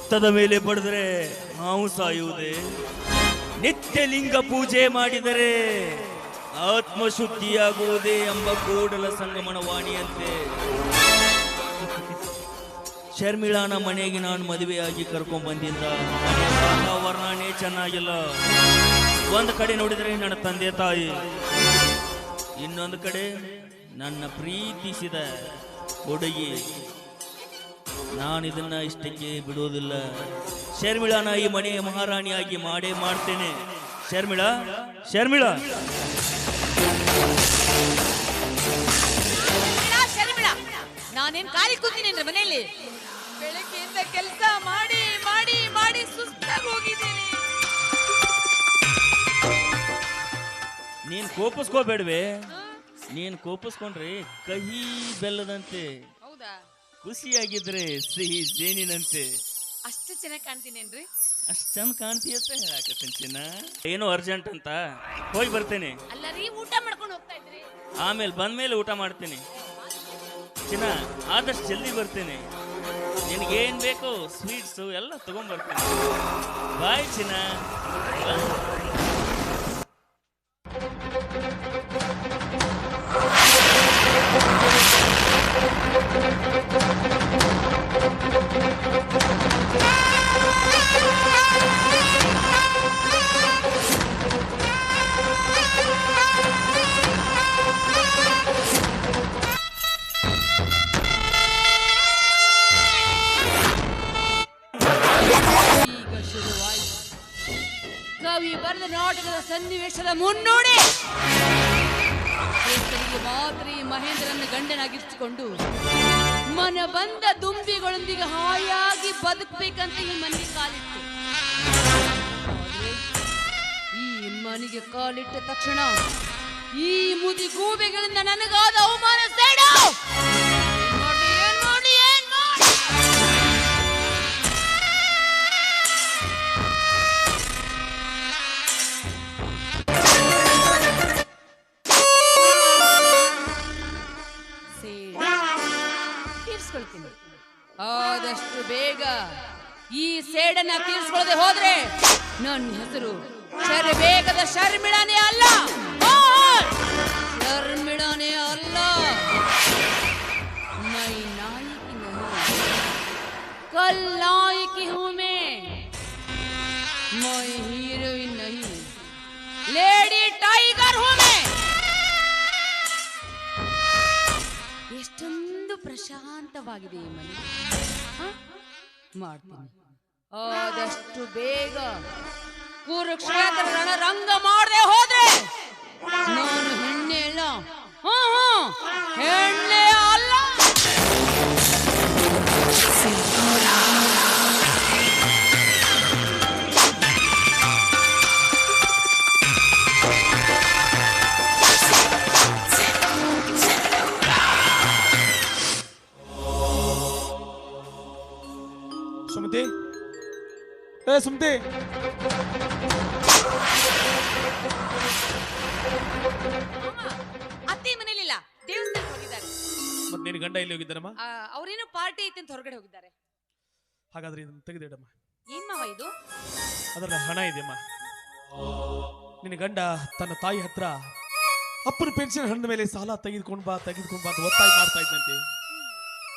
ರಕ್ತದ ಮೇಲೆ ಪಡೆದರೆ ಹಾವು ಸಾಯುವುದೇ? ನಿತ್ಯ ಲಿಂಗ ಪೂಜೆ ಮಾಡಿದರೆ ಆತ್ಮಶುದ್ಧಿಯಾಗುವುದೇ ಎಂಬ ಕೂಡಲ ಸಂಗಮನ ವಾಣಿಯಂತೆ ಶರ್ಮಿಳಾನ ಮನೆಗೆ ನಾನು ಮದುವೆಯಾಗಿ ಕರ್ಕೊಂಡ್ ಬಂದಿಂದ ವಾತಾವರಣನೇ ಚೆನ್ನಾಗಿಲ್ಲ. ಒಂದು ಕಡೆ ನೋಡಿದರೆ ನನ್ನ ತಂದೆ ತಾಯಿ, ಇನ್ನೊಂದು ಕಡೆ ನನ್ನ ಪ್ರೀತಿಸಿದ ಹುಡುಗಿ. ನಾನಿದನ್ನ ಇಷ್ಟಕ್ಕೆ ಬಿಡುವುದಿಲ್ಲ. ಶರ್ಮಿಳಾನ ಈ ಮನೆಯ ಮಹಾರಾಣಿಯಾಗಿ ಮಾಡೇ ಮಾಡ್ತೇನೆ. ಶರ್ಮಿಳಾ, ಶರ್ಮಿಳಾ, ನಾನೇನ್ ಖಾಲಿ ಕೂತೀನಿ ಮನೆಯಲ್ಲಿ. ಬೆಳಗ್ಗೆಯಿಂದ ಕೆಲಸ ಮಾಡಿ ಮಾಡಿ ಮಾಡಿ ಸುಸ್ತಾಗಿ ಹೋಗಿದ್ದೀನಿ. ನೀನ್ ಕೋಪಿಸ್ಕೋಬೇಡ್ವೆ. ನೀನ್ ಕೋಪಿಸ್ಕೊಂಡ್ರೆ ಕಹಿ ಬೆಲ್ಲದಂತೆ, ಹೌದಾ? ಖುಷಿಯಾಗಿದ್ರೆ ಸಿಹಿ ಜೇನಿನಂತೆ. ಅಷ್ಟು ಚೆನ್ನಾಗಿ ಕಾಣ್ತೀನೇನ್ರಿ? ಅಷ್ಟ್ ಚಂದ ಕಾಣ್ತೀಯತ್ತ ಹೇಳಾಕತ್ತೀನಿ ಚಿನ್ನ. ಏನೋ ಅರ್ಜೆಂಟ್ ಅಂತ ಹೋಗಿ ಬರ್ತೇನೆ. ಅಲ್ಲ ರೀ, ಊಟ ಮಾಡ್ಕೊಂಡು ಹೋಗ್ತಾ ಇದ್ರಿ. ಆಮೇಲೆ ಬಂದ್ಮೇಲೆ ಊಟ ಮಾಡ್ತೀನಿ ಚಿನ್ನ. ಆದಷ್ಟು ಜಲ್ದಿ ಬರ್ತೇನೆ. ನಿನಗೇನ್ ಬೇಕು ಸ್ವೀಟ್ಸು ಎಲ್ಲ ತಗೊಂಡ್ಬರ್ತೇನೆ. ಬಾಯ್ ಚಿನ್ನ. ಕವಿ ಬರೆದ ನಾಟಕದ ಸನ್ನಿವೇಶದ ಮುನ್ನೋಡಿ. ಮಾತ್ರ ಮಹೇಂದ್ರನ ಗಂಡನಾಗಿರಿಸಿಕೊಂಡು ಮನ ಬಂದ ದುಂಬಿಗಳೊಂದಿಗೆ ಹಾಯಾಗಿ ಬದುಕಬೇಕಂತ ಈ ಮನೆಗೆ ಕಾಲಿಟ್ಟು. ಈ ಮನೆಗೆ ಕಾಲಿಟ್ಟ ತಕ್ಷಣ ಈ ಮುದಿ ಗೂಬೆಗಳಿಂದ ನನಗಾದ ಅವಮಾನ ಸೇಡು. ಆದಷ್ಟು ಬೇಗ ಈ ಸೇಡನ್ನ ತೀರಿಸ್ಕೊಳ್ಳದೆ ಹೋದ್ರೆ ನನ್ನ ಹೆಸರು ಶರ್ಬೇಗದ ಶರ್ಮಿಳಾನೇ ಅಲ್ಲ. ಶರ್ಮಿಳಾನೇ ಅಲ್ಲ. ಮೈ ನಾಯಕಿ नहीं, कल नायकी हूं मैं हीरोइन नहीं, लेडी टाइगर हूं मैं. ಎಷ್ಟೊಂದು ಪ್ರಶಾಂತವಾಗಿದೆ ಈ ಮನೆ. ಮಾಡ್ತೀನಿ. ಆದಷ್ಟು ಬೇಗ ಕುರುಕ್ಷೇತ್ರ ರಣರಂಗ ಮಾಡದೆ ಹೋದ್ರೆ ನಾನು ಹೆಣ್ಣೆ ಅಲ್ಲ. ಹೆಣ್ಣೆ ಅಲ್ಲ. ಸುಮತಿ, ಸುಮತಿ, ಅತ್ತೆ ಮನೇಲಿಲ್ಲ, ದೇವಸ್ಥಾನಕ್ಕೆ ಹೋಗಿದ್ದಾರೆ. ಮತ್ತೆ ನಿನ್ನ ಗಂಡ ಎಲ್ಲಿ ಹೋಗಿದ್ದಾರಮ್ಮ? ಅವ್ರೇನೋ ಪಾರ್ಟಿ ಐತೆ ಅಂತ ಹೊರಗಡೆ ಹೋಗಿದ್ದಾರೆ. ಹಾಗಾದ್ರೆ ಇದನ್ನ ತೆಗೆದಿಡಮ್ಮ. ಏನ್ ಮಾವ ಇದು? ಅದರ ಹಣ ಇದೆಯಮ್ಮ. ನಿನ್ನ ಗಂಡ ತನ್ನ ತಾಯಿ ಹತ್ರ ಅಪ್ಪನ ಪೆನ್ಷನ್ ಹಣದ ಮೇಲೆ ಸಾಲ ತೆಗೆದುಕೊಂಡು ಬಾ ಅಂತ ಒತ್ತಾಯ ಮಾಡ್ತಾ ಇದ್ದಂತೆ.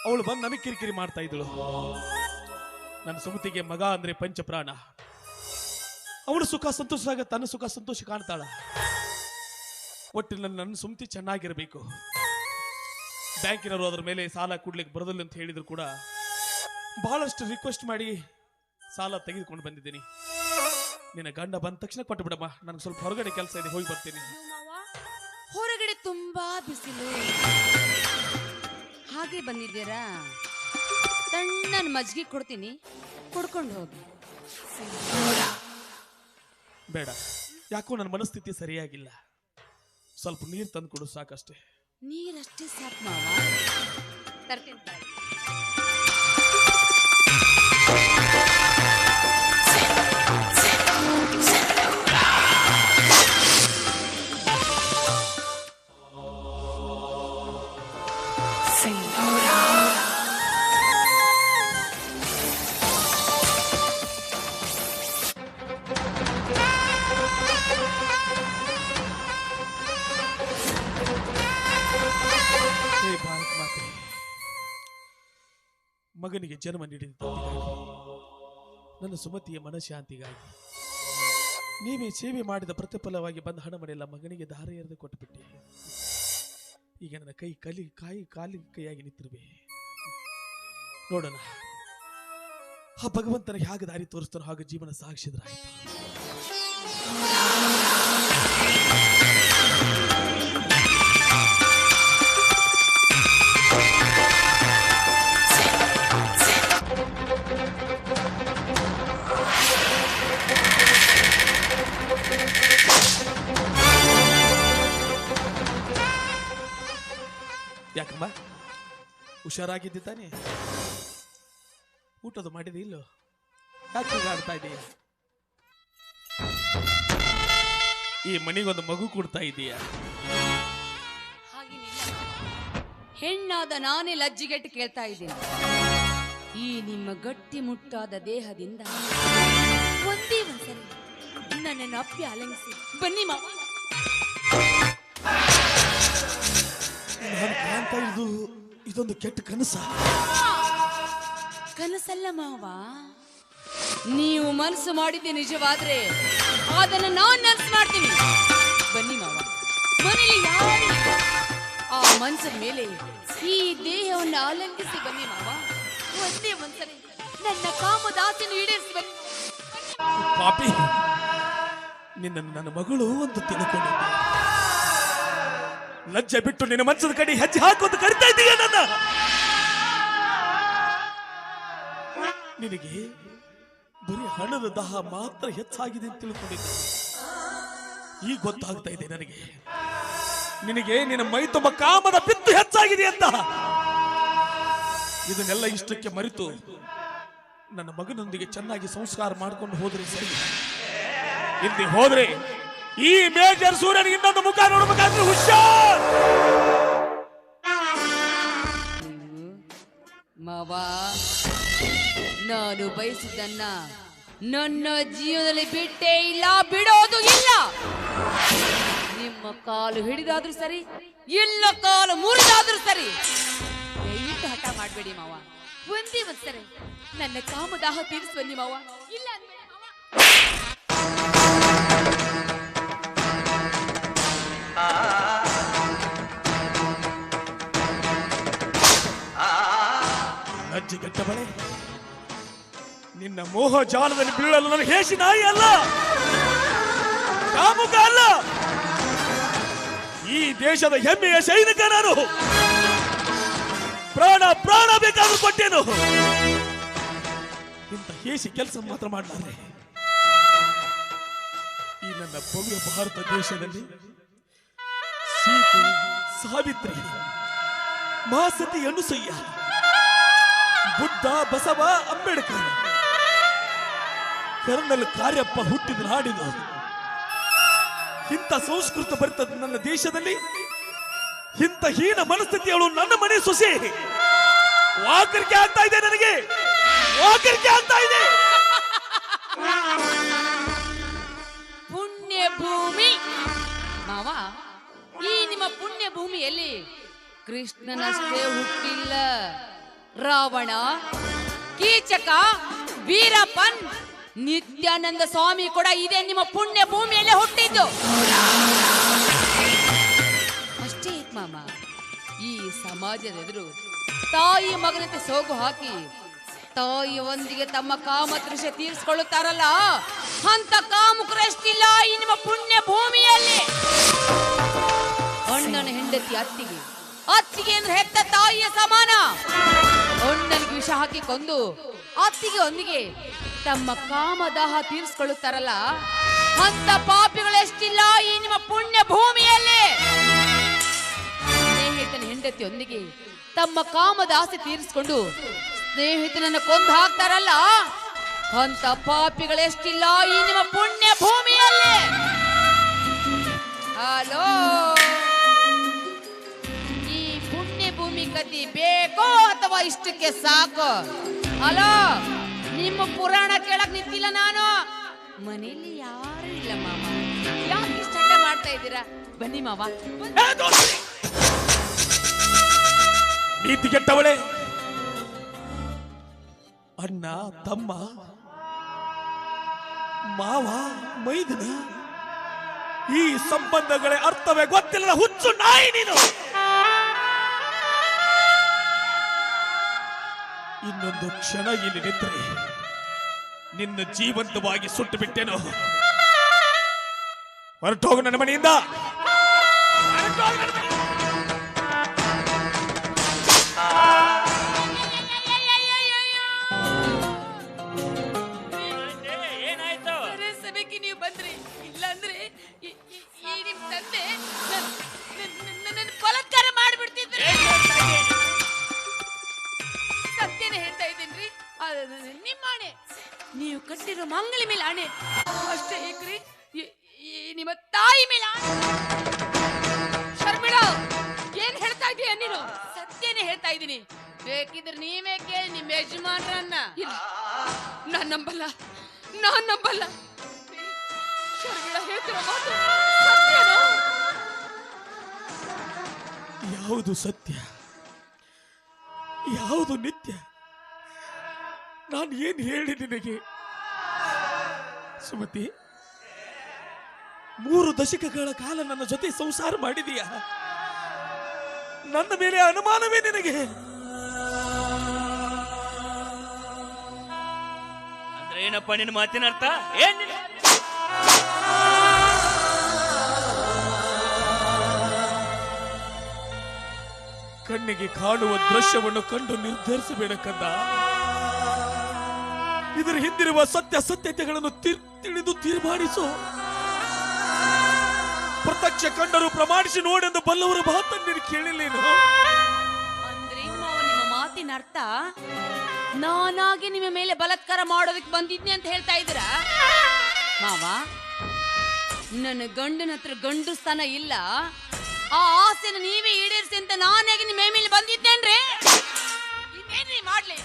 ಅವಳು ಬಂದು ನನಗೆ ಕಿರಿಕಿರಿ ಮಾಡ್ತಾ ಇದ್ದಳು. ನನ್ನ ಸುಮತಿಗೆ ಮಗ ಅಂದ್ರೆ ಪಂಚಪ್ರಾಣ. ಅವಳು ಸುಖ ಸಂತೋಷ ತನ್ನ ಸುಖ ಸಂತೋಷ ಕಾಣ್ತಾಳ. ಒಟ್ಟಿನಲ್ಲಿ ನನ್ನ ಸುಮತಿ ಚೆನ್ನಾಗಿರ್ಬೇಕು. ಬ್ಯಾಂಕಿನವರು ಅದರ ಮೇಲೆ ಸಾಲ ಕೊಡ್ಲಿಕ್ಕೆ ಬರೋದಿಲ್ಲ ಅಂತ ಹೇಳಿದ್ರು ಕೂಡ ಬಹಳಷ್ಟು ರಿಕ್ವೆಸ್ಟ್ ಮಾಡಿ ಸಾಲ ತೆಗೆದುಕೊಂಡು ಬಂದಿದ್ದೀನಿ. ನಿನ್ನ ಗಂಡ ಬಂದ ತಕ್ಷಣ ಕೊಟ್ಟು ಬಿಡಮ್ಮ. ನನಗೆ ಸ್ವಲ್ಪ ಹೊರಗಡೆ ಕೆಲಸ ಇದೆ, ಹೋಗಿ ಬರ್ತೀನಿ. ಹೊರಗಡೆ ತುಂಬಾ ಬಿಸಿಲು. ಹಾಗೆ ಬಂದಿದ್ದೀರಾ? ತಣ್ಣನ ಮಜ್ಜಿಗೆ ಕೊಡ್ತೀನಿ, ಕುಡ್ಕೊಂಡು ಹೋಗಿ. ಬೇಡ, ಯಾಕೋ ನನ್ನ ಮನಸ್ಥಿತಿ ಸರಿಯಾಗಿಲ್ಲ. ಸ್ವಲ್ಪ ನೀರು ತಂದು ಕೊಡು, ಸಾಕಷ್ಟೇ. ನೀರಷ್ಟೇ ಸಾಕು ಮಾವ. ತರ್ತೀನಿ. ಮಗನಿಗೆ ಜನ್ಮ ನೀಡಿದ ತಂದೆಗಾಗಿ, ನನ್ನ ಸುಮತಿಯ ಮನಃಶಾಂತಿಗಾಗಿ ನೀವೇ ಸೇವೆ ಮಾಡಿದ ಪ್ರತಿಫಲವಾಗಿ ಬಂದ ಹಣವನ್ನೆಲ್ಲ ಮಗನಿಗೆ ಧಾರೆ ಎರೆದು ಕೊಟ್ಟುಬಿಟ್ಟೆ. ಈಗ ನನ್ನ ಕಾಲಿ ಕೈಯಾಗಿ ನಿಂತಿರುವೆ. ನೋಡೋಣ ಆ ಭಗವಂತನಿಗೆ ಹೇಗೆ ದಾರಿ ತೋರಿಸ್ತಾನೋ ಹಾಗೆ ಜೀವನ ಸಾಗಿಸಿದ್ರಾಯ್ತು. ಯಾಕಮ್ಮ ಹುಷಾರಾಗಿದ್ದಿ ತಾನೆ? ಊಟದು ಮಾಡಿದೆ ಇಲ್ಲೋ? ಯಾಕೆ ಆಡ್ತಾ ಇದೀಯ? ಈ ಮನೆಗೊಂದು ಮಗು ಕೊಡ್ತಾ ಇದೀಯ? ಹೆಣ್ಣಾದ ನಾನೇ ಲಜ್ಜಿಗೆಟ್ಟು ಕೇಳ್ತಾ ಇದ್ದೀನಿ. ಈ ನಿಮ್ಮ ಗಟ್ಟಿ ಮುಟ್ಟಾದ ದೇಹದಿಂದ ಒಂದೇ ಒಂದ್ಸರಿ ನನ್ನನ್ನು ಅಪ್ಪಿ ಅಲಂಗಿಸಿ ಬನ್ನಿ ಮಾವ. ನಾನು ಕಾಣ್ತಾ ಇದ್ದು ಇದೊಂದು ಕೆಟ್ಟ ಕನಸ? ಕನಸಲ್ಲ ಮಾವ, ನೀವು ಮನಸ್ಸು ಮಾಡಿದ್ದೆ ನಿಜವಾದ್ರೆ ಅದನ್ನು ನಾನು ನನಸು ಮಾಡ್ತೀನಿ. ಬನ್ನಿ ಮಾವ, ಮನೇಲಿ ಯಾರು ಆ ಮನಸ್ಸಿನ ಮೇಲೆ ಈ ದೇಹವನ್ನು ಆಲಂಗಿಸಿ ಬನ್ನಿ ಮಾವ. ಒಂದೇ ಒಂದ್ಸರಿ ನನ್ನ ಕಾಮದಾಸೆಯನ್ನು ಈಡೇರಿಸಿ ಬನ್ನಿ. ಪಾಪಿ, ನಿನ್ನನ್ನು ನನ್ನ ಮಗಳು ಒಂದು ತಿಳ್ಕೊಂಡಿದ್ದೆ. ಲಜ್ಜೆ ಬಿಟ್ಟು ನಿನ್ನ ಮನಸ್ಸದ ಕಡೆ ಹೆಜ್ಜೆ ಹಾಕೋದು ಕರಿತಾ ಇದ್ದೀಯ ನನ್ನ. ನಿನಗೆ ಬರೀ ಹಣದ ದಾಹ ಮಾತ್ರ ಹೆಚ್ಚಾಗಿದೆ ಅಂತ ತಿಳ್ಕೊಂಡಿದ್ದೆ. ಈಗ ಗೊತ್ತಾಗ್ತಾ ಇದೆ ನನಗೆ, ನಿನಗೆ ನಿನ್ನ ಮೈ ತುಂಬ ಕಾಮದ ಪಿತ್ತು ಹೆಚ್ಚಾಗಿದೆ ಅಂತ. ಇದನ್ನೆಲ್ಲ ಇಷ್ಟಕ್ಕೆ ಮರೆತು ನನ್ನ ಮಗನೊಂದಿಗೆ ಚೆನ್ನಾಗಿ ಸಂಸ್ಕಾರ ಮಾಡ್ಕೊಂಡು ಹೋದ್ರೆ ಸರಿ. ಇಲ್ಲಿ ಹೋದ್ರೆ ಈ ಮೇಜರ್ ಸೂರ್ಯನಿಗೆ ಇನ್ನೊಂದು ಮುಖ ನೋಡ್ಬೇಕಾದ್ರೆ ಹುಷಾರ್. ಮಾವ, ನಾನು ಬಯಸಿದ್ದನ್ನ ನನ್ನ ಜೀವನದಲ್ಲಿ ಬಿಟ್ಟೇ ಇಲ್ಲ, ಬಿಡೋದು ಇಲ್ಲ. ನಿಮ್ಮ ಕಾಲು ಹಿಡಿದಾದ್ರೂ ಸರಿ, ಇಲ್ಲ ಕಾಲು ಮುರಿದಾದ್ರೂ ಸರಿ, ದಯವಿಟ್ಟು ಹಠ ಮಾಡಬೇಡಿ ಮಾವ. ಒಂದೇ ಒಂದ್ಸರಿ ನನ್ನ ಕಾಮದಾಹ ತೀರಿಸಿ ಬನ್ನಿ ಮಾವ. ಇಲ್ಲ ಅಂದ್ಮೇಲೆ ಲಜ್ಜೆಗೆಟ್ಟವಳೆ, ನಿನ್ನ ಮೋಹ ಜಾಲದಲ್ಲಿ ಬೀಳಲು ನನ್ನ ಹೇಸಿ ನಾಯಿ ಅಲ್ಲ, ಕಾಮುಕ ಅಲ್ಲ. ಈ ದೇಶದ ಹೆಮ್ಮೆಯ ಸೈನಿಕ ನಾನು. ಪ್ರಾಣ ಬೇಕಾದ್ರೂ ಕೊಟ್ಟೇನು. ಇಂಥ ಹೇಸಿ ಕೆಲಸ ಮಾತ್ರ ಮಾಡಲಾರೆ. ಈ ನನ್ನ ಭವ್ಯ ಭಾರತ ದೇಶದಲ್ಲಿ ಸೀತೆ, ಸಾವಿತ್ರಿ, ಮಹಾಸತಿ ಅನುಸಯ್ಯ, ಬುದ್ಧ, ಬಸವ, ಅಂಬೇಡ್ಕರ್, ಕರ್ನಲ್ ಕಾರ್ಯಪ್ಪ ಹುಟ್ಟಿದ ನಾಡಿದು. ಇಂಥ ಸಂಸ್ಕೃತ ಬರ್ತದ ನನ್ನ ದೇಶದಲ್ಲಿ ಇಂಥ ಹೀನ ಮನಸ್ಥಿತಿಯವಳು ನನ್ನ ಮನೆ ಸೊಸೆ. ವಾಕರಿಕೆ ಆಗ್ತಾ ಇದೆ ನನಗೆ, ವಾಕರಿಕೆ ಆಗ್ತಾ ಇದೆ. ಪುಣ್ಯ ಭೂಮಿ ಮಾವ, ಈ ನಿಮ್ಮ ಪುಣ್ಯ ಭೂಮಿಯಲ್ಲಿ ಕೃಷ್ಣನಷ್ಟೇ ಹುಟ್ಟಿಲ್ಲ, ರಾವಣ, ಕೀಚಕ, ವೀರಪ್ಪನ್, ನಿತ್ಯಾನಂದ ಸ್ವಾಮಿ ಕೂಡ ಇದೆ ನಿಮ್ಮ ಪುಣ್ಯ ಭೂಮಿಯಲ್ಲೇ ಹುಟ್ಟಿದ್ದು. ಅಷ್ಟೇ ಮಾಮ, ಈ ಸಮಾಜದ ಎದುರು ತಾಯಿ ಮಗನಂತೆ ಸೋಗು ಹಾಕಿ ತಾಯಿಯೊಂದಿಗೆ ತಮ್ಮ ಕಾಮ ತೃಷೆ ತೀರಿಸಿಕೊಳ್ಳುತ್ತಾರಲ್ಲ, ಅಂತ ಕಾಮುಕರು ಎಷ್ಟಿಲ್ಲ ಈ ನಿಮ್ಮ ಪುಣ್ಯ ಭೂಮಿಯಲ್ಲಿ. ಅಣ್ಣನ ಹೆಂಡತಿ ಅತ್ತಿಗೆ ಅಂದ್ರೆ ಹೆತ್ತ ತಾಯಿಯ ಸಮಾನ. ಅಣ್ಣನಿಗೆ ವಿಷ ಹಾಕಿ ಕೊಂದು ಅತ್ತಿಗೆ ಒಂದಿಗೆ ತಮ್ಮ ಕಾಮದಾಹ ತೀರಿಸಿಕೊಳ್ಳುತ್ತಾರಲ್ಲ, ಅಂತ ಪಾಪಿಗಳೆಷ್ಟಿಲ್ಲ ಈ ನಿಮ್ಮ ಪುಣ್ಯ ಭೂಮಿಯಲ್ಲಿ. ಸ್ನೇಹಿತನ ಹೆಂಡತಿಯೊಂದಿಗೆ ತಮ್ಮ ಕಾಮದ ಆಸೆ ತೀರಿಸಿಕೊಂಡು ಸ್ನೇಹಿತನನ್ನು ಕೊಂದು ಹಾಕ್ತಾರಲ್ಲ, ಅಂತ ಪಾಪಿಗಳೆಷ್ಟಿಲ್ಲ ಈ ನಿಮ್ಮ ಪುಣ್ಯ ಭೂಮಿಯಲ್ಲಿ. ಹಲೋ, ಈ ಪುಣ್ಯ ಭೂಮಿ ಕತಿ ಬೇಕೋ ಅಥವಾ ಇಷ್ಟಕ್ಕೆ ಸಾಕು? ಹಲೋ, ನಿಮ್ಮ ಪುರಾಣ ಕೇಳಕ್ ನಿಂತಿಲ್ಲ ನಾನು. ಮನೆಯಲ್ಲಿ ಯಾರು ಇಲ್ಲ ಮಾಮ, ಯಾಕೆ ಇಷ್ಟ ಮಾಡ್ತಾ ಇದ್ದೀರಾ? ಬನ್ನಿ ಮಾವ. ನೀತಿಗೆಟ್ಟವಳೆ, ಅಣ್ಣ ತಮ್ಮ ಮಾವ ಮೈದನ ಈ ಸಂಬಂಧಗಳೇ ಅರ್ಥವೇ ಗೊತ್ತಿಲ್ಲದ ಹುಚ್ಚು ನಾಯಿ ನೀನು. ಇನ್ನೊಂದು ಕ್ಷಣ ಇಲ್ಲಿ ನಿಂತರೆ ನಿನ್ನ ಜೀವಂತವಾಗಿ ಸುಟ್ಟು ಬಿಟ್ಟೇನು. ಹೊರಟೋಗು ನನ್ನ ಮನೆಯಿಂದ. ಏನಾಯ್ತು? ಸಭೆಗೆ ನೀವು ಬಂದ್ರಿ, ಇಲ್ಲಾಂದ್ರೆ ನಿಮ್ ತಂದೆ ನನ್ನ ಬಲಾತ್ಕಾರ ಮಾಡಿಬಿಡ್ತಿದ್ರು. ಸತ್ಯನೇ ಹೇಳ್ತಾ ಇದ್ದೀನ್ರಿ, ನಿಮ್ಮ ಆಣೆ, ನೀವು ಕಟ್ಟಿರೋ ಮಂಗಲಿ ಮೇಲೆ ಆಣೆ. ಅಷ್ಟೇ ಏಕ್ರಿ, ನಿಮ್ಮ ತಾಯಿ ಮೇಲೆ ಆಣೆ. ಶರ್ಮಿಳಾ, ಏನ್ ಹೇಳ್ತಾ ಇದೀಯ ನೀನು? ಸತ್ಯನೇ ಹೇಳ್ತಾ ಇದ್ದೀನಿ. ಬೇಕಿದ್ರೆ ನೀವೇ ಕೇಳಿ ನಿಮ್ಮ ಯಜಮಾನ್ರನ್ನ. ನಾನ್ ನಂಬಲ್ಲ. ಶರ್ಮಿಳಾ ಹೇಳ್ತಿರೋ ಮಾತು ಸತ್ಯನಾ? ಯಾವುದು ಸತ್ಯ, ಯಾವುದು ನಿತ್ಯ? ನಾನು ಏನ್ ಹೇಳಿ ನಿನಗೆ? ಸುಮತಿ, 3 ದಶಕಗಳ ಕಾಲ ನನ್ನ ಜೊತೆ ಸಂಸಾರ ಮಾಡಿದೀಯ. ನನ್ನ ಮೇಲೆ ಅನುಮಾನವೇ ನಿನಗೆ? ಅಂದ್ರೆ ಏನಪ್ಪ ನಿನ್ನ ಮಾತಿನ ಅರ್ಥ? ಏನ್ ಕಣ್ಣಿಗೆ ಕಾಣುವ ದೃಶ್ಯವನ್ನು ಕಂಡು ನಿರ್ಧರಿಸಬೇಡ ಕಂದ. ಇದರ ಹಿಂದಿರುವ ಸತ್ಯತೆಗಳನ್ನು ತಿಳಿದು ತೀರ್ಮಾನಿಸು. ಪ್ರತ್ಯಕ್ಷ ಕಂಡರು ಪ್ರಮಾಣಿಸಿ ನೋಡೆಂದು ಬಲ್ಲವರ ಮಾತನ್ನು ನೀನು ಕೇಳಿಲ್ಲೇನು? ಅಂದ್ರೆ ನಿಮ್ಮ ಮಾತಿನ ಅರ್ಥ ನಾನಾಗಿ ನಿಮ್ಮ ಮೇಲೆ ಬಲಾತ್ಕಾರ ಮಾಡೋದಕ್ಕೆ ಬಂದಿದ್ನಿ ಅಂತ ಹೇಳ್ತಾ ಇದ್ದೀರಾ? ಮಾವ, ನನ್ನ ಗಂಡನ ಹತ್ರ ಗಂಡು ಸ್ಥಾನ ಇಲ್ಲ, ಆ ಆಸೆನ ನೀವೇ ಈಡೇರಿಸಿ ಅಂತ ನಾನಾಗಿ ನಿಮ್ಮ ಮೇಲೆ ಬಂದಿದ್ದೇನ್ರಿ. ಇನ್ನೇನ್ರಿ ಮಾಡ್ಲಿ?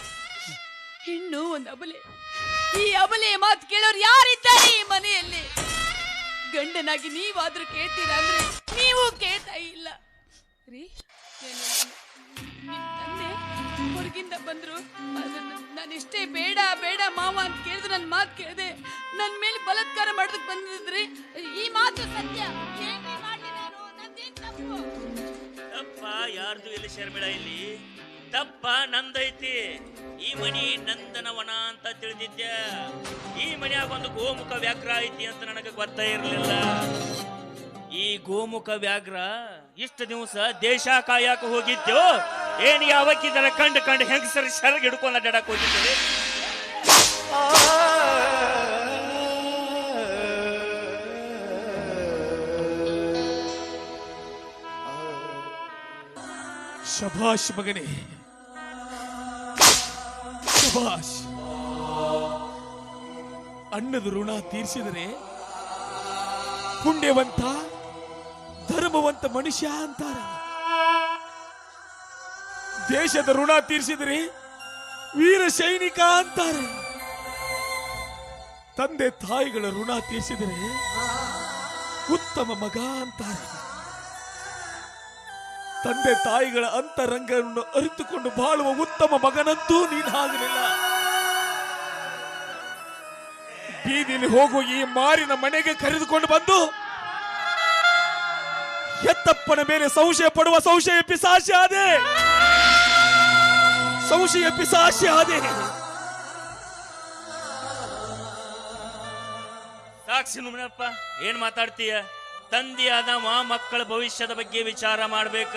ಇನ್ನು ಒಂದು ಅಬಲೆ. ಈ ಅಬಲೆಯ ಮಾತು ಕೇಳೋರು ಯಾರಿದ್ದಾರೆ ಈ ಮನೆಯಲ್ಲಿ? ಗಂಡನಾಗಿ ನೀವಾದ್ರೂ ಕೇಳ್ತೀರಾ ಅಂದ್ರೆ ನೀವು ಕೇಳ್ತಾ ಇಲ್ಲ ರೀ. ನಿಮ್ ತಂದೆ ಹೊರಗಿಂದ ಬಂದ್ರು, ನಾನು ಇಷ್ಟೇ ಬೇಡ ಮಾವ ಅಂತ ಕೇಳಿದ್ರು, ನನ್ನ ಮಾತು ಕೇಳಿದೆ, ನನ್ನ ಮೇಲೆ ಬಲಾತ್ಕಾರ ಮಾಡೋದಕ್ಕೆ ಬಂದಿದ್ರಿ. ಈ ಮಾತು ಸತ್ಯ. ಏನೇ ಮಾಡ್ಲಿ ನಾನು? ನಂದೇನ್ ತಪ್ಪು? ತಪ್ಪ ಯಾರ್ದು ಇಲ್ಲಿ ಶರ್ಮಿಳಾ? ಇಲ್ಲಿ ತಪ್ಪ ನಂದೈತಿ. ಈ ಮನಿ ನಂದನವನ ಅಂತ ತಿಳಿದಿದ್ದೆ. ಈ ಮನ್ಯಾಗ ಒಂದು ಗೋಮುಖ ವ್ಯಾಘ್ರ ಐತಿ ಅಂತ ನನಗೆ ಗೊತ್ತೇ ಇರಲಿಲ್ಲ. ಈ ಗೋಮುಖ ವ್ಯಾಘ್ರ ಇಷ್ಟು ದಿವಸ ದೇಶ ಕಾಯಕ ಹೋಗಿದ್ದು ಏನ್ ಯಾವಕ್ಕಿದರ ಕಂಡು ಹೆಂಗಸರಿ ಸೆರಗ್ ಹಿಡ್ಕೊಂಡು ಅಡ್ಡಾಡಕ್ ಹೋಗಿದ್ದೀವಿ. ಶಭಾಷ್ ಮಗನೇ, ಶಭಾಷ್. ಅನ್ನದ ಋಣ ತೀರಿಸಿದರೆ ಪುಣ್ಯವಂತ ಧರ್ಮವಂತ ಮನುಷ್ಯ ಅಂತಾರೆ. ದೇಶದ ಋಣ ತೀರಿಸಿದರೆ ವೀರ ಸೈನಿಕ ಅಂತಾರೆ. ತಂದೆ ತಾಯಿಗಳ ಋಣ ತೀರಿಸಿದರೆ ಉತ್ತಮ ಮಗ ಅಂತಾರೆ. ತಂದೆ ತಾಯಿಗಳ ಅಂತರಂಗವನ್ನು ಅರಿತುಕೊಂಡು ಬಾಳುವ ಉತ್ತಮ ಮಗನಂತೂ ನೀನಾಗಲಿಲ್ಲ. ಬೀದಿಲಿ ಹೋಗುವ ಈ ಮಾರಿನ ಮನೆಗೆ ಕರೆದುಕೊಂಡು ಬಂದು ಎತ್ತಪ್ಪನ ಮೇಲೆ ಸಂಶಯ ಪಡುವ ಸಂಶಯ ಪಿಸಾಚಿ ಆದೆ. ಸಾಕ್ಷಿ ನುಮನಪ್ಪ, ಏನ್ ಮಾತಾಡ್ತೀಯ? ತಂದೆಯಾದ ಮಕ್ಕಳ ಭವಿಷ್ಯದ ಬಗ್ಗೆ ವಿಚಾರ ಮಾಡ್ಬೇಕ.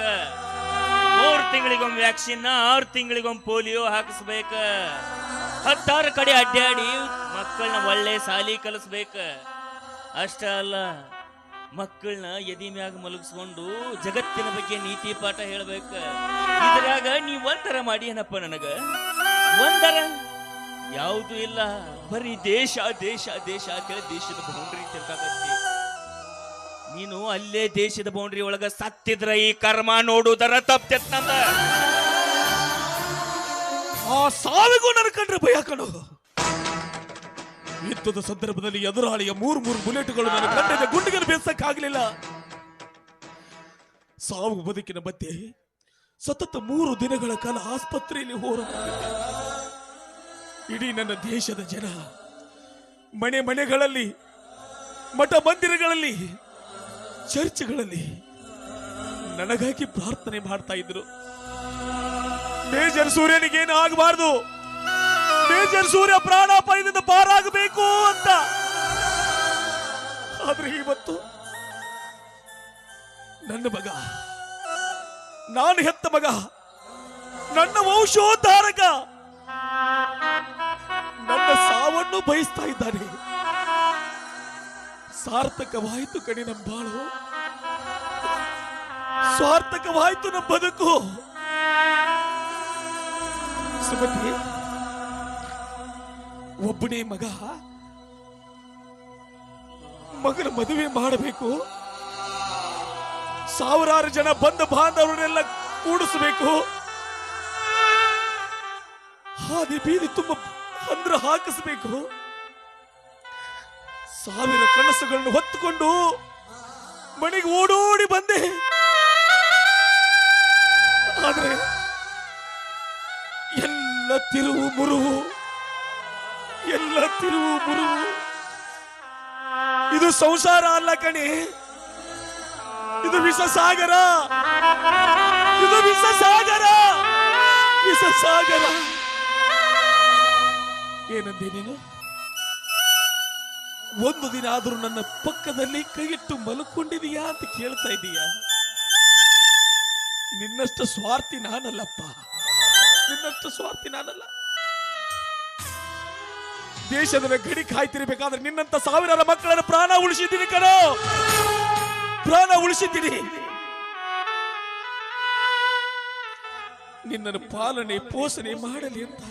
3 ತಿಂಗಳಿಗೊಮ್ಮೆ ವ್ಯಾಕ್ಸಿನ್, 6 ತಿಂಗಳಿಗೊಮ್ಮೆ ಪೋಲಿಯೋ ಹಾಕಿಸ್ಬೇಕ. 16 ಕಡೆ ಅಡ್ಡಾಡಿ ಮಕ್ಕಳನ್ನ ಒಳ್ಳೆ ಸಾಲಿ ಕಲಿಸ್ಬೇಕ. ಅಷ್ಟ ಅಲ್ಲ, ಮಕ್ಕಳನ್ನ ಎದಿ ಮ್ಯಾಗ ಮಲಗಿಸ್ಕೊಂಡು ಜಗತ್ತಿನ ಬಗ್ಗೆ ನೀತಿ ಪಾಠ ಹೇಳ್ಬೇಕ. ಇದ್ರಾಗ ನೀವ್ ಒಂದರ ಮಾಡಿ ಏನಪ್ಪ ನನಗ? ಒಂದರ ಯಾವುದು ಇಲ್ಲ, ಬರೀ ದೇಶ ದೇಶ ದೇಶ ಅಂತೇಳಿ ದೇಶದ ಬೌಂಡ್ರಿ ತಿರ್ಗಾಕತ್ತಿ. ನೀನು ಅಲ್ಲೇ ದೇಶದ ಬೌಂಡ್ರಿ ಒಳಗ ಸತ್ತಿದ್ರ ಈ ಕರ್ಮ ನೋಡುವುದರ ತಪ್ಪೆತ್ತಂದ. ಆ ಸಾವಿಗೂ ನನ್ನ ಕಂಡ್ರೆ ಭಯ ಕಣು. ಯುದ್ಧದ ಸಂದರ್ಭದಲ್ಲಿ ಎದುರಾಳಿಯ 3 ಬುಲೆಟ್ಗಳು ನನ್ನ ಕಂಡಿದ್ದ ಗುಂಡಿಗೆ ಬೇಸಕ್ಕಾಗಲಿಲ್ಲ. ಸಾವು ಬದುಕಿನ ಮಧ್ಯೆ ಸತತ 3 ದಿನಗಳ ಕಾಲ ಆಸ್ಪತ್ರೆಯಲ್ಲಿ ಹೋರಾಟ. ಇಡೀ ನನ್ನ ದೇಶದ ಜನ ಮನೆ ಮನೆಗಳಲ್ಲಿ, ಮಠ ಮಂದಿರಗಳಲ್ಲಿ, ಚರ್ಚ್ಗಳಲ್ಲಿ ನನಗಾಗಿ ಪ್ರಾರ್ಥನೆ ಮಾಡ್ತಾ ಇದ್ರು. ಮೇಜರ್ ಸೂರ್ಯನಿಗೇನು ಆಗಬಾರ್ದು, ಮೇಜರ್ ಸೂರ್ಯ ಪ್ರಾಣಾಪಾಯದಿಂದ ಪಾರಾಗಬೇಕು ಅಂತ. ಆದ್ರೆ ಇವತ್ತು ನನ್ನ ಮಗ, ನಾನು ಹೆತ್ತ ಮಗ, ನನ್ನ ವಂಶೋದ್ಧಾರಕ ನನ್ನ ಸಾವನ್ನು ಬಯಸ್ತಾ ಇದ್ದಾನೆ. ಸಾರ್ಥಕವಾಯಿತು ಕಣಿ ನಮ್ಮ ಬಾಳು, ಸ್ವಾರ್ಥಕವಾಯಿತು ನಮ್ಮ ಬದುಕು. ಸುಮತಿ, ಒಬ್ಬನೇ ಮಗನ ಮದುವೆ ಮಾಡಬೇಕು, ಸಾವಿರಾರು ಜನ ಬಂದ ಬಾಂಧವರನ್ನೆಲ್ಲ ಕೂಡಿಸಬೇಕು, ಹಾದಿ ಬೀದಿ ತುಂಬ ಅಂದ್ರ ಹಾಕಿಸಬೇಕು. ಸಾವಿರ ಕನಸುಗಳನ್ನು ಹೊತ್ತುಕೊಂಡು ಮನೆಗೆ ಓಡೋಡಿ ಬಂದೆ. ಆದ್ರೆ ಎಲ್ಲ ತಿರುವು ಮುರುವು, ಇದು ಸಂಸಾರ ಅಲ್ಲ ಕಣೆ, ಇದು ವಿಷ ಸಾಗರ, ಏನಂದೆ ನೀನು? ಒಂದು ದಿನ ಆದ್ರೂ ನನ್ನ ಪಕ್ಕದಲ್ಲಿ ಕೈಯಿಟ್ಟು ಮಲ್ಕೊಂಡಿದೀಯಾ ಅಂತ ಕೇಳ್ತಾ ಇದೀಯಾ? ನಿನ್ನಷ್ಟು ಸ್ವಾರ್ಥಿ ನಾನಲ್ಲಪ್ಪ, ನಿನ್ನಷ್ಟು ಸ್ವಾರ್ಥಿ ನಾನಲ್ಲ. ದೇಶದ ಗಡಿ ಕಾಯ್ತಿರ್ಬೇಕಾದ್ರೆ ನಿನ್ನಂತ ಸಾವಿರಾರು ಮಕ್ಕಳನ್ನ ಪ್ರಾಣ ಉಳಿಸಿದ್ದೀನಿ ಕಣೋ, ಪ್ರಾಣ ಉಳಿಸಿದ್ದೀನಿ. ನಿನ್ನನ್ನು ಪಾಲನೆ ಪೋಷಣೆ ಮಾಡಲಿ ಅಂತ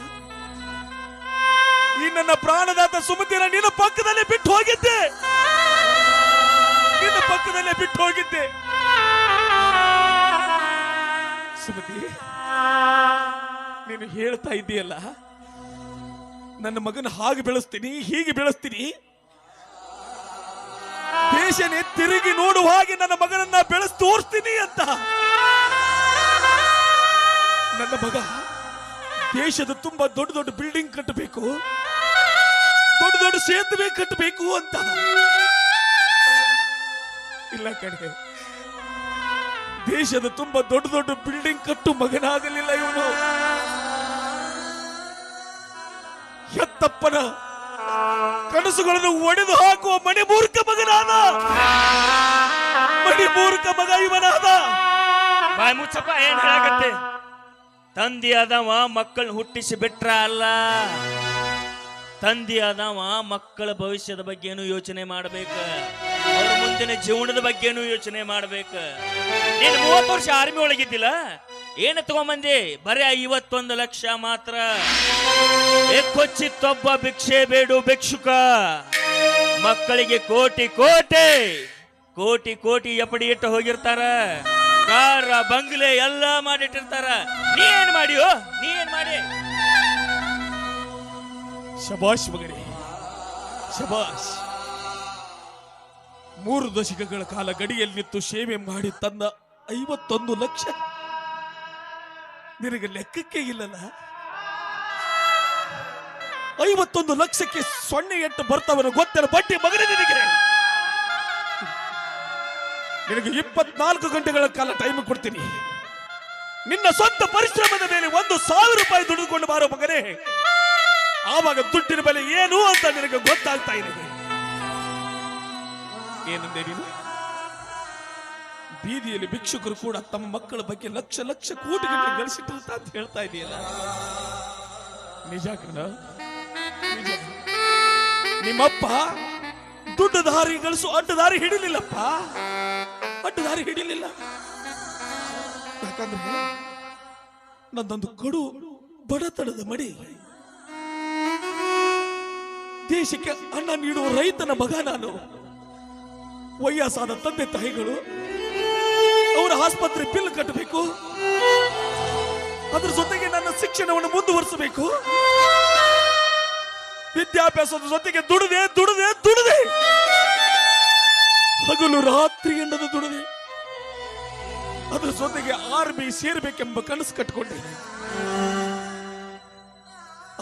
ಈ ನನ್ನ ಪ್ರಾಣದಾತ ಸುಮತಿನ ನಿನ್ನ ಪಕ್ಕದಲ್ಲೇ ಬಿಟ್ಟು ಹೋಗಿದ್ದೆ, ಸುಮತಿ, ನೀನು ಹೇಳ್ತಾ ಇದ್ದೀಯಲ್ಲ, ನನ್ನ ಮಗನ ಹಾಗೆ ಬೆಳೆಸ್ತೀನಿ, ಹೀಗೆ ಬೆಳೆಸ್ತೀನಿ, ದೇಶನೇ ತಿರುಗಿ ನೋಡುವ ಹಾಗೆ ನನ್ನ ಮಗನನ್ನ ಬೆಳೆಸಿ ತೋರಿಸ್ತೀನಿ ಅಂತ. ನನ್ನ ಮಗ ದೇಶದ ತುಂಬಾ ದೊಡ್ಡ ದೊಡ್ಡ ಬಿಲ್ಡಿಂಗ್ ಕಟ್ಟಬೇಕು, ದೊಡ್ಡ ದೊಡ್ಡ ಸೇತುವೆ ಕಟ್ಟಬೇಕು ಅಂತ. ಇಲ್ಲ ಕಣೆ, ದೇಶದ ತುಂಬಾ ದೊಡ್ಡ ದೊಡ್ಡ ಬಿಲ್ಡಿಂಗ್ ಕಟ್ಟು ಮಗನಾಗಲಿಲ್ಲ ಇವನು. ಹೆತ್ತಪ್ಪನ ಕನಸುಗಳನ್ನು ಒಡೆದು ಹಾಕುವ ಮಣಿಮೂರ್ಖ ಮಗನಾದ, ಮಣಿಮೂರ್ಖ ಮಗ ಇವನಾದ. ಬಾಯ್ ಮುಚ್ಚಪ್ಪ, ಏನ್ ಹೇಳಾಕತ್ತೆ? ತಂದೆಯಾದವ ಮಕ್ಕಳನ್ನ ಹುಟ್ಟಿಸಿ ಬಿಟ್ರ ಅಲ್ಲ, ತಂದೆಯಾದವ ಮಕ್ಕಳ ಭವಿಷ್ಯದ ಬಗ್ಗೆನೂ ಯೋಚನೆ ಮಾಡ್ಬೇಕು, ಅವ್ರ ಮುಂದಿನ ಜೀವನದ ಬಗ್ಗೆನೂ ಯೋಚನೆ ಮಾಡ್ಬೇಕು. ನೀನು 30 ವರ್ಷ ಆರ್ಮಿ ಒಳಗಿದ್ದಿಲ್ಲ, ಏನು ತಗೊಂಬಂದಿ? ಬರೀ 51 ಲಕ್ಷ ಮಾತ್ರ. ಕೊಚ್ಚಿತ್ತೊಬ್ಬ ಭಿಕ್ಷೆ ಬೇಡು ಭಿಕ್ಷುಕ. ಮಕ್ಕಳಿಗೆ ಕೋಟಿ ಕೋಟಿ ಕೋಟಿ ಕೋಟಿ ಎಪಡಿ ಇಟ್ಟು ಹೋಗಿರ್ತಾರ, ಕಾರ ಬಂಗ್ಲೆ ಎಲ್ಲ ಮಾಡಿಟ್ಟಿರ್ತಾರ. ನೀ ಏನ್ ಮಾಡಿಯೋ? ನೀ ಏನ್ ಮಾಡಿ? ಶಬಾಷ್ ಮಗನೇ, ಶಬಾಷ್. 3 ದಶಕಗಳ ಕಾಲ ಗಡಿಯಲ್ಲಿ ನಿಂತು ಸೇವೆ ಮಾಡಿ ತಂದ 51 ಲಕ್ಷ ನಿನಗೆ ಲೆಕ್ಕಕ್ಕೆ ಇಲ್ಲಲ್ಲ. 51 ಲಕ್ಷಕ್ಕೆ 0 ಬರ್ತಾವನು ಗೊತ್ತಿಲ್ಲ ಬಡ್ಡಿ ಮಗನೇ ನಿನಗೆ. ನಿನಗೆ 24 ಗಂಟೆಗಳ ಕಾಲ ಟೈಮ್ ಕೊಡ್ತೀನಿ. ನಿನ್ನ ಸ್ವಂತ ಪರಿಶ್ರಮದ ಮೇಲೆ 1,000 ರೂಪಾಯಿ ದುಡಿದುಕೊಂಡು ಬಾರೋ ಮಗನೇ. ಆವಾಗ ದುಡ್ಡಿನ ಬೆಲೆ ಏನು ಅಂತ ನಿನಗೆ ಗೊತ್ತಾಗ್ತಾ ಇದೆ. ಏನಂದೆ ನೀನು? ಬೀದಿಯಲ್ಲಿ ಭಿಕ್ಷುಕರು ಕೂಡ ತಮ್ಮ ಮಕ್ಕಳ ಬಗ್ಗೆ ಲಕ್ಷ ಲಕ್ಷ ಕೋಟಿಗಟ್ಟಲೆ ಗಳಿಸಿಟ್ಟ ಅಂತ ಹೇಳ್ತಾ ಇದೆಯಲ್ಲ, ನಿಜ ಕಣ? ನಿಮ್ಮಪ್ಪ ದುಡ್ಡು ದಾರಿ ಗಳಿಸು ಅಡ್ಡ ದಾರಿ ಹಿಡಿಲಿಲ್ಲಪ್ಪ, ಅಡ್ಡ ದಾರಿ ಹಿಡಿಲಿಲ್ಲ. ಯಾಕಂದ್ರೆ ನಂದೊಂದು ಕಡು ಬಡತನದ ಮಡಿ, ದೇಶಕ್ಕೆ ಅನ್ನ ನೀಡುವ ರೈತನ ಮಗ ನಾನು. ವಯಸ್ಸಾದ ತಂದೆ ತಾಯಿಗಳು ಅವರ ಆಸ್ಪತ್ರೆ ಬಿಲ್ ಕಟ್ಟಬೇಕು, ಅದ್ರ ಜೊತೆಗೆ ನನ್ನ ಶಿಕ್ಷಣವನ್ನು ಮುಂದುವರಿಸಬೇಕು. ವಿದ್ಯಾಭ್ಯಾಸದ ಜೊತೆಗೆ ದುಡಿದೆ ದುಡಿದೆ ದುಡಿದೆ, ಹಗಲು ರಾತ್ರಿ ಎನ್ನದು ದುಡಿದೆ. ಅದ್ರ ಜೊತೆಗೆ ಆರ್ಮಿ ಸೇರ್ಬೇಕೆಂಬ ಕನಸು ಕಟ್ಟಿಕೊಂಡೆ.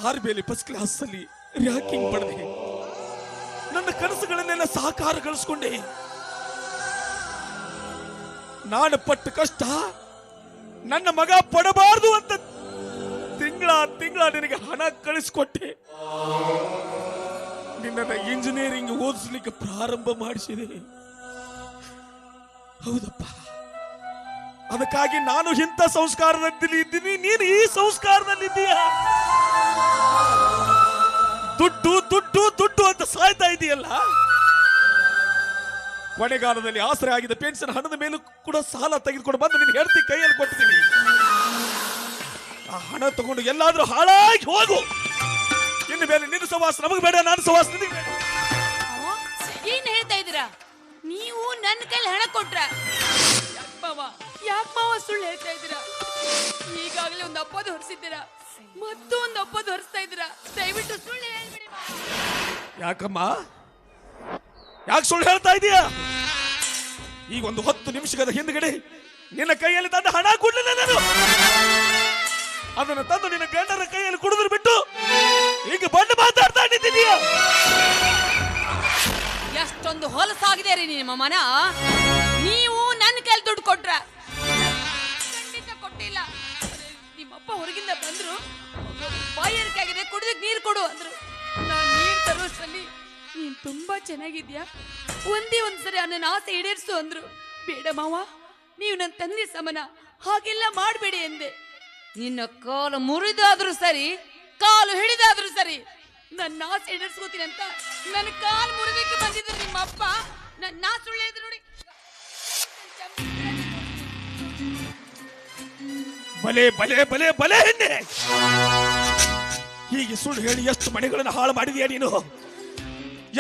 ಆರ್ಬಿಯಲ್ಲಿ ಫಸ್ಟ್ ಕ್ಲಾಸ್ ಅಲ್ಲಿ ರ್ಯಾಂಕಿಂಗ್ ಪಡೆದೆ. ನನ್ನ ಕನಸುಗಳನ್ನೆಲ್ಲ ಸಾಕಾರಗೊಳಿಸ್ಕೊಂಡೆ. ನಾನು ಪಟ್ಟ ಕಷ್ಟ ನನ್ನ ಮಗ ಪಡಬಾರದು ಅಂತ ತಿಂಗಳ ನಿನಗೆ ಹಣ ಕಳಿಸ್ಕೊಟ್ಟೆ. ನಿನ್ನ ಇಂಜಿನಿಯರಿಂಗ್ ಓದಿಸ್ಲಿಕ್ಕೆ ಪ್ರಾರಂಭ ಮಾಡಿಸಿದೆ. ಹೌದಪ್ಪ, ಅದಕ್ಕಾಗಿ ನಾನು ಇಂಥ ಸಂಸ್ಕಾರದಲ್ಲಿ ಇದ್ದೀನಿ, ನೀನು ಈ ಸಂಸ್ಕಾರದಲ್ಲಿದ್ದೀಯ. ದುಡ್ಡು ದುಡ್ಡು ದುಡ್ಡು ಅಂತ ಸಾಯ್ತಾ ಇದೆಯಲ್ಲ. ಕೊನೆಗಾಲದಲ್ಲಿ ಆಸರೆ ಆಗಿದ್ದ ಪೆನ್ಷನ್ ಹಣದ ಮೇಲೂ ಕೂಡ ಸಾಲ ತೆಗೆದುಕೊಂಡು ಬಂದು ನಿನ್ನ ಹೆಂಡತಿ ಕೈಯಲ್ಲಿ ಕೊಟ್ಟಿದ್ದೀನಿ. ಆ ಹಣ ತಗೊಂಡು ಎಲ್ಲಾದ್ರೂ ಹಾಳಾಗಿ ಹೋಗು. ಇನ್ನು ಮೇಲೆ ನಿನ್ನ ಸವಾಸ ನಮಗೆ ಬೇಡ, ನಾನು ಸವಾಸ ನಿನಗೆ ಬೇಡ. ಏನ್ ಹೇಳ್ತಾ ಇದ್ದೀರಾ ನೀವು? ನನ್ನ ಕೈಲಿ ಹಣ ಕೊಟ್ರ? ಯಾಕೆ ಮಾವ ಸುಳ್ಳು ಹೇಳ್ತಾ ಇದ್ದೀರಾ? ಈಗಾಗಲೇ ಒಂದು ಅಪ್ಪದ ಹೊರಿಸಿದ್ದೀರಾ, ಮತ್ತೊಂದು ಅಪ್ಪದ ಹೊರಿಸ್ತಾ ಇದ್ದೀರಾ. ದಯವಿಟ್ಟು ಸುಳ್ಳು ಹೇಳ್ಬಿಡಿ. ಯಾಕಮ್ಮ, ಯಾಕೆ ಸುಳ್ಳು ಹೇಳ್ತಾ ಇದೀಯಾ? ಈಗ ಒಂದು 10 ನಿಮಿಷದ ಹಿಂದ್ಗಡೆ ನಿನ್ನ ಕೈಯಲ್ಲಿ ತಂದ ಹಣ ಕೊಡ್ಲಿಲ್ಲ ನಾನು. ಅದನ್ನು ತಂದು ನಿನ್ನ ಗಂಡರ ಕೈಯಲ್ಲಿ ಕುಡಿದ್ರು ಬಿಟ್ಟು ಈಗ ಬಂದು ಮಾತಾಡ್ತಾ ನಿಂತಿದೀಯ. ಎಷ್ಟೊಂದು ಹೊಲಸಾಗಿದೆ ರೀ ನಿಮ್ಮ ಮನ. ನೀವು ನನ್ನ ಕೈಲಿ ದುಡ್ಡು ಕೊಟ್ರ? ಖಂಡಿತ ಕೊಟ್ಟಿಲ್ಲ. ನಿಮ್ಮಪ್ಪ ಹೊರಗಿಂದ ಬಂದ್ರು, ಬಾಯಾರಿಕೆ ಕುಡಿದಕ್ಕೆ ನೀರು ಕೊಡು ಅಂದ್ರು. ನಾನು ನೀರು ತರೋಷ್ಟರಲ್ಲಿ ನೀನ್ ತುಂಬಾ ಚೆನ್ನಾಗಿದ್ಯಾ, ಒಂದೇ ಒಂದ್ಸರಿ ನನ್ನ ಆಸೆ ಈಡೇರಿಸು ಅಂದ್ರು. ಬೇಡ ಮಾವ, ನೀವು ನನ್ನ ತಂದೆ ಸಮನ, ಹಾಗೆಲ್ಲ ಮಾಡಬೇಡಿ ಎಂದೆ. ನಿನ್ನ ಕಾಲು ಮುರಿದಾದ್ರೂ ಸರಿ, ಕಾಲು ಹಿಡಿದಾದ್ರೂ ಸರಿ, ನನ್ನ ಆಸೆ ಈಡೇರಿಸ್ಕೋತೀನಿ ಅಂತ ನನ್ನ ಕಾಲು ಮುರಿದಕ್ಕೆ ಬಂದಿದ್ರು ನಿಮ್ಮ ಅಪ್ಪ. ನಾ ಸುಳ್ಳು ಹೇಳಿದ್ರು ನೋಡಿ. ಬಲೆ ಬಲೆ ಬಲೆ ಬಲೆ ಹೆಣ್ಣೆ, ಹೀಗೆ ಸುಳ್ಳು ಹೇಳಿ ಎಷ್ಟು ಮನೆಗಳನ್ನು ಹಾಳು ಮಾಡಿದೀಯ ನೀನು.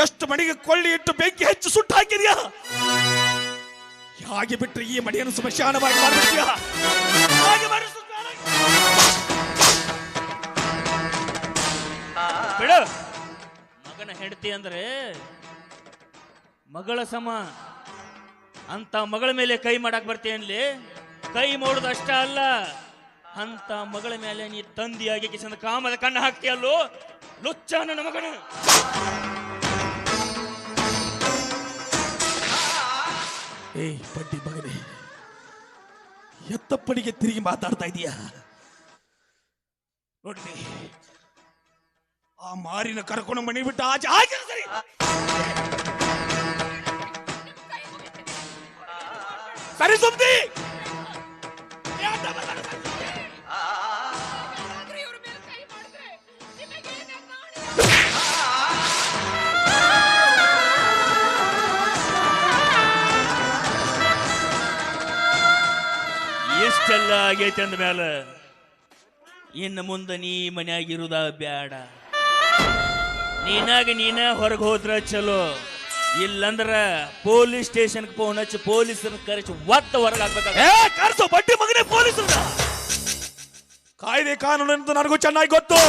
ಎಷ್ಟು ಮನೆಗೆ ಕೊಳ್ಳಿ ಇಟ್ಟು ಬೆಂಕಿ ಹೆಚ್ಚು ಸುಟ್ಟು ಹಾಕಿದ್ಯಾ. ಹಾಗೆ ಬಿಟ್ಟರೆ ಈ ಮನೆಯನ್ನು ಸ್ಮಶಾನವಾಗಿ ಮಾಡಿದ್ಯಾ. ಬಿಡು, ಮಗನ ಹೆಂಡತಿ ಅಂದ್ರೆ ಮಗಳ ಸಮ ಅಂತ ಮಗಳ ಮೇಲೆ ಕೈ ಮಾಡಕ್ ಬರ್ತೀಯನ್ಲಿ? ಕೈ ಮಾಡೋದು ಅಷ್ಟ ಅಲ್ಲ, ಅಂತ ಮಗಳ ಮೇಲೆ ನೀ ತಂದಿಯಾಗಿ ಕಿಸನ ಕಾಮದ ಕಣ್ಣು ಹಾಕ್ತೀಯಲ್ಲೋ ಲುಚ್ಚ ನನ್ನ ಮಗನ. ಏಯ್ ಬಡ್ಡಿ ಮಗನೇ, ಎತ್ತಪ್ಪಡಿಗೆ ತಿರುಗಿ ಮಾತಾಡ್ತಾ ಇದೀಯ ನೋಡಿ. ಆ ಮಾರಿನ ಕರ್ಕೊಂಡು ಮನೆ ಬಿಟ್ಟು ಆಚೆ ಹಾಕಿ ಸರಿ. ಸರಿ ಸುಮ್ತಿ. ಎಷ್ಟೆಲ್ಲ ಆಗೈತೆ ಅಂದ ಮೇಲೆ ಇನ್ನು ಮುಂದೆ ನೀ ಮನ್ಯಾಗಿರುದ ಬ್ಯಾಡ. ನೀನ ಹೊರಗೆ ಹೋದ್ರ ಚಲೋ, ಇಲ್ಲಂದ್ರ ಪೊಲೀಸ್ ಸ್ಟೇಷನ್ ಫೋನ್ ಹಚ್ಚಿ ಪೊಲೀಸರ ಕರೆಸಿ ಒತ್ತ ಹೊರಗೆ ಕರ್ಸೋ ಬಡ್ಡಿ ಮಗನೇ ಪೊಲೀಸರ. ಕಾಯ್ದೆ ಕಾನೂನು ಅಂತ ನನಗೂ ಚೆನ್ನಾಗಿ ಗೊತ್ತು.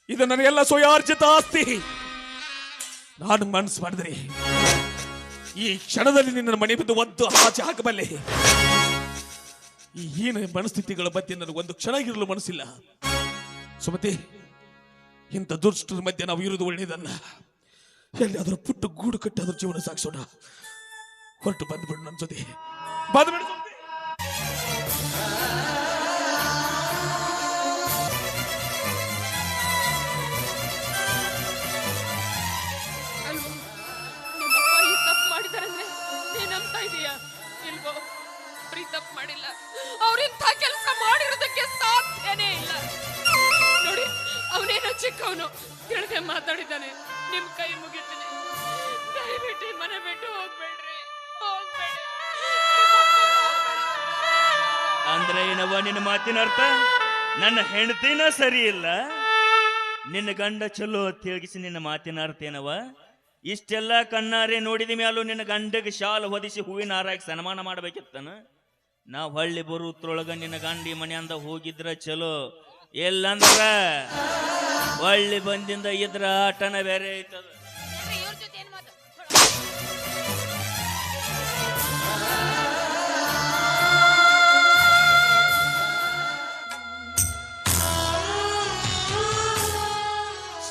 ಇದು ನನಗೆಲ್ಲ ಸ್ವಯಾರ್ಜಿತ ಆಸ್ತಿ. ನಾನು ಮನಸ್ಸು ಮಾಡಿದ್ರಿ ಈ ಕ್ಷಣದಲ್ಲಿ ನಿನ್ನ ಮನೆ ಬಿದ್ದು ಒದ್ದು ಆಚೆ ಹಾಕಬಲ್ಲೆ. ಈ ಹೀನ ಮನಸ್ಥಿತಿಗಳ ಬಗ್ಗೆ ನನಗೊಂದು ಕ್ಷಣ ಇರಲು ಮನಸ್ಸಿಲ್ಲ. ಸುಮತಿ, ಇಂಥ ದುಷ್ಟರ ಮಧ್ಯೆ ನಾವು ಇರುವುದು ಒಳ್ಳೆಯದಲ್ಲ. ಎಲ್ಲಿ ಅದರ ಪುಟ್ಟು ಗೂಡು ಕಟ್ಟಿ ಅದ್ರ ಜೀವನ ಸಾಗಿಸೋಣ. ಹೊರಟು ಬಂದ್ಬಿಡು ನನ್ನ ಜೊತೆ, ಬಂದ್ಬಿಡು. ತಪ್ಪು ಮಾಡಿದಾರಂದ್ರೆ ನೀನ್ ನಂಬ್ತಾ ಇದೀಯಾ? ಇಲ್ವೋ, ಬರೀ ತಪ್ಪು ಮಾಡಿಲ್ಲ, ಅವ್ರಿಂಥ ಕೆಲಸ ಮಾಡಿರೋದಕ್ಕೆ ಸಾಧ್ಯನೇ ಇಲ್ಲ. ನೋಡಿ, ಅವನೇನೋ ಚಿಕ್ಕವನು ಕೆಳಗೆ ಮಾತಾಡಿದ್ದಾನೆ. ನಿಮ್ ಕೈ ಮುಗಿತೀನಿ, ದಯವಿಟ್ಟು ಮನೆ ಬಿಟ್ಟು ಹೋಗ್ಬೇಡ್ರಿ, ಹೋಗ್ಬೇಡಿ. ಅಂದ್ರೆ ಏನವ ನಿನ್ನ ಮಾತಿನ ಅರ್ಥ? ನನ್ನ ಹೆಂಡತಿನ ಸರಿ ಇಲ್ಲ, ನಿನ್ನ ಗಂಡ ಚಲೋ ಅಂತ ಹೇಳಿಸಿ ನಿನ್ನ ಮಾತಿನ ಅರ್ಥ ಏನವ? ಇಷ್ಟೆಲ್ಲ ಕಣ್ಣಾರೆ ನೋಡಿದ ಮ್ಯಾಲೂ ನಿನ್ನ ಗಂಡಗೆ ಶಾಲು ಹೊದಿಸಿ ಹೂವಿನ ಹಾರಾಗಿ ಸನ್ಮಾನ ಮಾಡ್ಬೇಕಿತ್ತನ? ನಾವು ಹಳ್ಳಿ ಬರುತ್ರೊಳಗ ನಿನ್ನ ಗಂಡಿ ಮನೆಯಿಂದ ಹೋಗಿದ್ರ ಚಲೋ, ಎಲ್ಲಂದ್ರ ಹಳ್ಳಿ ಬಂದಿಂದ ಇದ್ರ ಆಟನ ಬೇರೆ ಐತದ.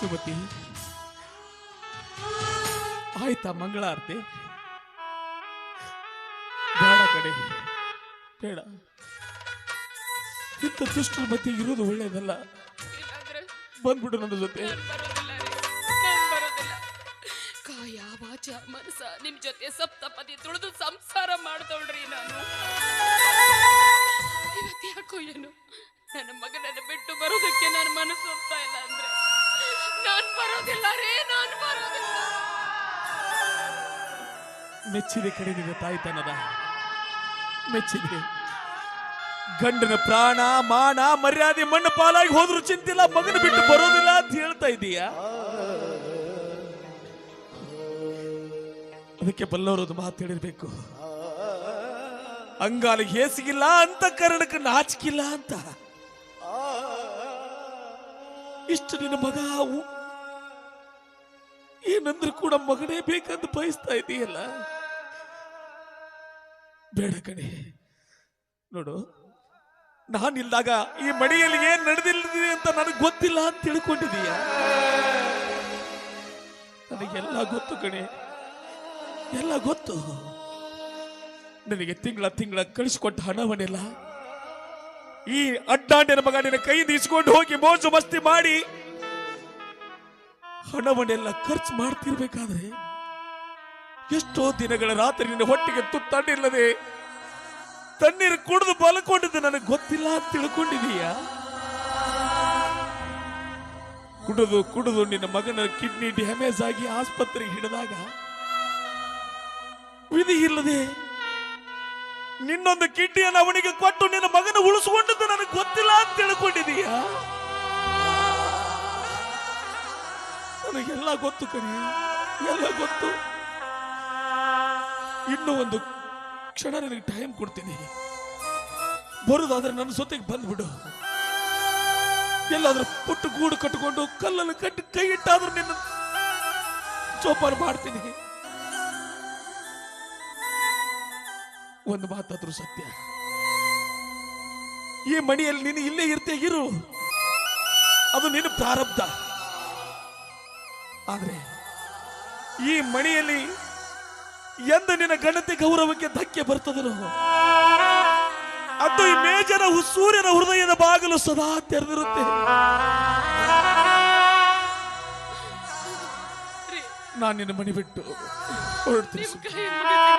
ಸುಮತಿ ಆಯ್ತಾ ಮಂಗಳಾರತಿ? ಬೇಡ ಕಡೆ ಬೇಡ, ಇಂಥ ದುಷ್ಟರ ಮಧ್ಯೆ ಇರೋದು ಒಳ್ಳೇದಲ್ಲ. ಇಲ್ಲಾಂದ್ರೆ ಬಂದ್ಬಿಡು ನನ್ನ ಜೊತೆ. ನಾನ್ ಬರೋದಿಲ್ಲ ರೀ. ನಾನ್ ಬರೋದಿಲ್ಲ. ಕಾಯ ವಾಚ ಮನಸ ನಿಮ್ ಜೊತೆ ಸಪ್ತಪದಿ ತುಳಿದು ಸಂಸಾರ ಮಾಡ್ದೋಳ್ರಿ ನಾನು. ಇವತ್ತು ಯಾಕೋ ಏನು ನನ್ನ ಮಗನನ್ನ ಬಿಟ್ಟು ಬರೋದಕ್ಕೆ ನನ್ನ ಮನಸ್ಸು ಒಪ್ತಾ ಇಲ್ಲ ಅಂದ್ರೆ ನಾನ್ ಬರೋದಿಲ್ಲ ರೀ, ನಾನ್ ಬರೋದಿಲ್ಲ. ಮೆಚ್ಚಿದೆ ಕಡೆ ನಿನ್ನ ತಾಯ್ತನದ, ಮೆಚ್ಚಿದೆ. ಗಂಡನ ಪ್ರಾಣ ಮಾನ ಮರ್ಯಾದೆ ಮಣ್ಣು ಪಾಲಾಗಿ ಹೋದ್ರು ಚಿಂತಿಲ್ಲ, ಮಗನ ಬಿಟ್ಟು ಬರೋದಿಲ್ಲ ಅಂತ ಹೇಳ್ತಾ ಇದೀಯಾ? ಅದಕ್ಕೆ ಬಲ್ಲವರದು ಮಾತು ಹೇಳಿರ್ಬೇಕು, ಅಂಗಾಲಿಗೆ ಹೇಸಿಗಿಲ್ಲ ಅಂತ ಕರ್ಣಕ್ಕೆ ನಾಚಿಕಿಲ್ಲ ಅಂತ. ಇಷ್ಟು ನಿನ್ನ ಮಗ ಏನಂದ್ರೂ ಕೂಡ ಮಗನೇ ಬೇಕಂತ ಬಯಸ್ತಾ ಇದೀಯಲ್ಲ. ಬೇಡ ಕಣೆ, ನೋಡು, ನಾನಿಲ್ದಾಗ ಈ ಮಡಿಯಲ್ಲಿ ಏನ್ ನಡೆದಿಲ್ಲ ಅಂತ ನನಗೆ ಗೊತ್ತಿಲ್ಲ ಅಂತ ತಿಳ್ಕೊಂಡಿದೀಯ. ನನಗೆಲ್ಲ ಗೊತ್ತು ಕಣೆ, ಎಲ್ಲ ಗೊತ್ತು. ನನಗೆ ತಿಂಗಳ ಕಳಿಸಿಕೊಟ್ಟ ಹಣವನ್ನೆಲ್ಲ ಈ ಅಡ್ಡಾಂಡಿನ ಮಗ ನಿನ್ನ ಕೈಯಿಂದ ಇಸ್ಕೊಂಡು ಹೋಗಿ ಮೋಜು ಮಸ್ತಿ ಮಾಡಿ ಹಣವನ್ನೆಲ್ಲ ಖರ್ಚು ಮಾಡ್ತಿರ್ಬೇಕಾದ್ರೆ ಎಷ್ಟೋ ದಿನಗಳ ರಾತ್ರಿ ನಿನ್ನ ಹೊಟ್ಟೆಗೆ ತುತ್ತಣ್ಣಿಲ್ಲದೆ ತಣ್ಣೀರು ಕುಡಿದು ಬಲಕೊಂಡಿದ್ದು ನನಗೆ ಗೊತ್ತಿಲ್ಲ ಅಂತ ತಿಳ್ಕೊಂಡಿದೀಯ. ಕುಡಿದು ನಿನ್ನ ಮಗನ ಕಿಡ್ನಿ ಡ್ಯಾಮೇಜ್ ಆಗಿ ಆಸ್ಪತ್ರೆಗೆ ಹಿಡಿದಾಗ ವಿಧಿ ಇಲ್ಲದೆ ನಿನ್ನೊಂದು ಕಿಡ್ನಿಯನ್ನು ಅವನಿಗೆ ಕೊಟ್ಟು ನಿನ್ನ ಮಗನ ಉಳಿಸಿಕೊಂಡಿದ್ದು ನನಗೆ ಗೊತ್ತಿಲ್ಲ ಅಂತ ತಿಳ್ಕೊಂಡಿದೀಯ. ನನಗೆಲ್ಲ ಗೊತ್ತು ಕಣೆ, ಎಲ್ಲ ಗೊತ್ತು. ಇನ್ನೂ ಒಂದು ಕ್ಷಣ ನನಗೆ ಟೈಮ್ ಕೊಡ್ತೀನಿ. ಬರುದಾದ್ರೆ ನನ್ನ ಜೊತೆಗೆ ಬಂದ್ಬಿಡು. ಎಲ್ಲಾದ್ರೂ ಪುಟ್ಟು ಗೂಡು ಕಟ್ಟಿಕೊಂಡು ಕಲ್ಲನ್ನು ಕಟ್ಟಿ ಕೈ ಇಟ್ಟಾದ್ರೂ ನಿನ್ನ ಚೋಪಾನ ಮಾಡ್ತೀನಿ. ಒಂದು ಮಾತಾದ್ರೂ ಸತ್ಯ, ಈ ಮಣಿಯಲ್ಲಿ ನೀನು ಇಲ್ಲೇ ಇರ್ತೇ ಇರು, ಅದು ನಿನ್ನ ಪ್ರಾರಬ್ಧ. ಆದ್ರೆ ಈ ಮಣಿಯಲ್ಲಿ ಎಂದು ನಿನ್ನ ಘನತೆ ಗೌರವಕ್ಕೆ ಧಕ್ಕೆ ಬರ್ತದೋ ಅದು ಈ ಮೇಜನ ಸೂರ್ಯನ ಹೃದಯದ ಬಾಗಿಲು ಸದಾ ತೆರೆದಿರುತ್ತೆ. ನಾನು ನಿನ್ನ ಮಣಿ ಬಿಟ್ಟು ಹೊರಡ್ತೀನಿ.